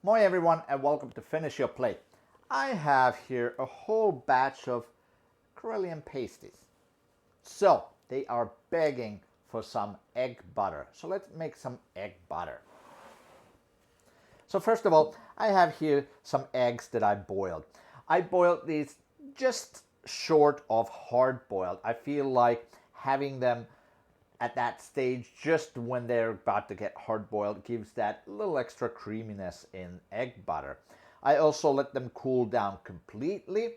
Moi everyone and welcome to Finish Your Plate. I have here a whole batch of Karelian pasties. So they are begging for some egg butter. So let's make some egg butter. So first of all, I have here some eggs that I boiled. I boiled these just short of hard boiled. I feel like having them at that stage, just when they're about to get hard boiled, gives that little extra creaminess in egg butter. I also let them cool down completely,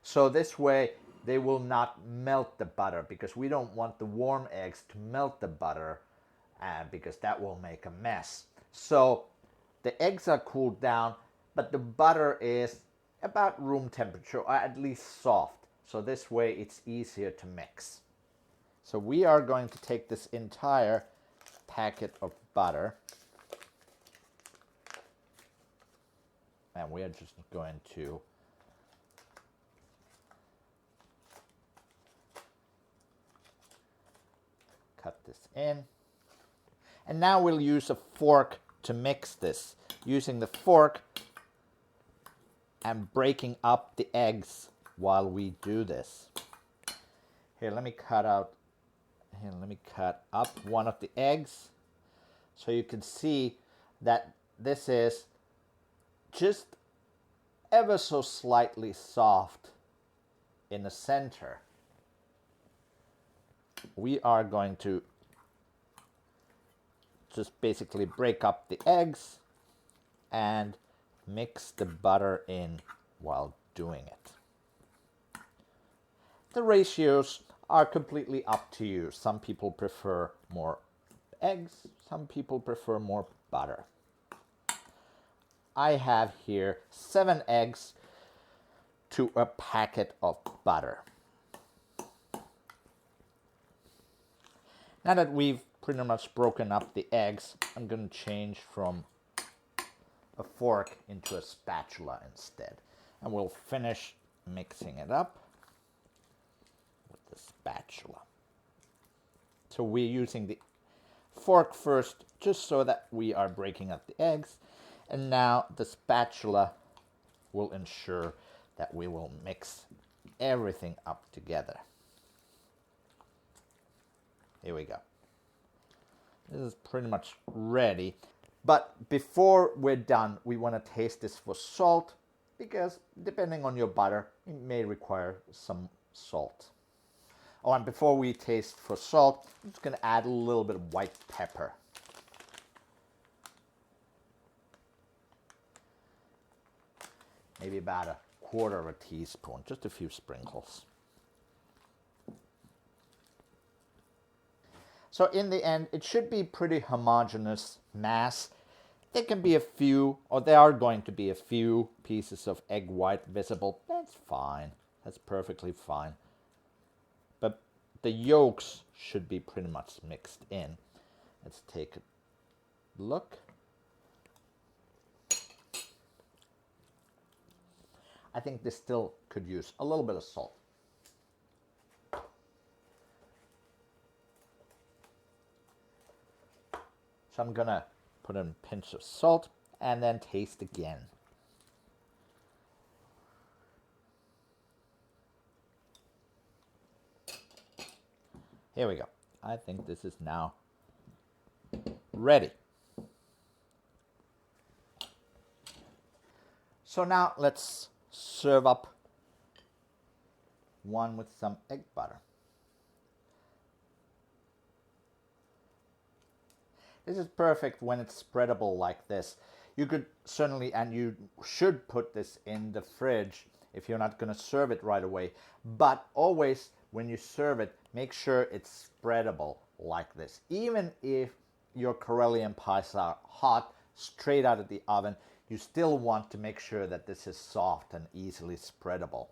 so this way they will not melt the butter, because we don't want the warm eggs to melt the butter, because that will make a mess. So the eggs are cooled down, but the butter is about room temperature, or at least soft, so this way it's easier to mix. So we are going to take this entire packet of butter and we are just going to cut this in. And now we'll use a fork to mix this, using the fork and breaking up the eggs while we do this. Here, let me cut up one of the eggs so you can see that this is just ever so slightly soft in the center. We are going to just basically break up the eggs and mix the butter in while doing it. The ratios are completely up to you. Some people prefer more eggs, some people prefer more butter. I have here 7 eggs to a packet of butter. Now that we've pretty much broken up the eggs, I'm going to change from a fork into a spatula instead. And we'll finish mixing it up with the spatula. So we're using the fork first, just so that we are breaking up the eggs. And now the spatula will ensure that we will mix everything up together. Here we go. This is pretty much ready. But before we're done, we want to taste this for salt, because depending on your butter, it may require some salt. Oh, and before we taste for salt, I'm just going to add a little bit of white pepper. Maybe about 1/4 teaspoon, just a few sprinkles. So in the end, it should be pretty homogeneous mass. There can be a few, or there are going to be a few pieces of egg white visible. That's fine. That's perfectly fine. But the yolks should be pretty much mixed in. Let's take a look. I think this still could use a little bit of salt. So I'm gonna put in a pinch of salt and then taste again. Here we go. I think this is now ready. So now let's serve up one with some egg butter. This is perfect when it's spreadable like this. You could certainly, and you should, put this in the fridge if you're not going to serve it right away. But always when you serve it, make sure it's spreadable like this. Even if your Karelian pies are hot, straight out of the oven, you still want to make sure that this is soft and easily spreadable.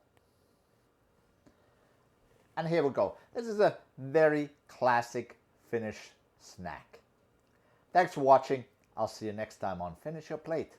And here we go. This is a very classic Finnish snack. Thanks for watching. I'll see you next time on Finish Your Plate.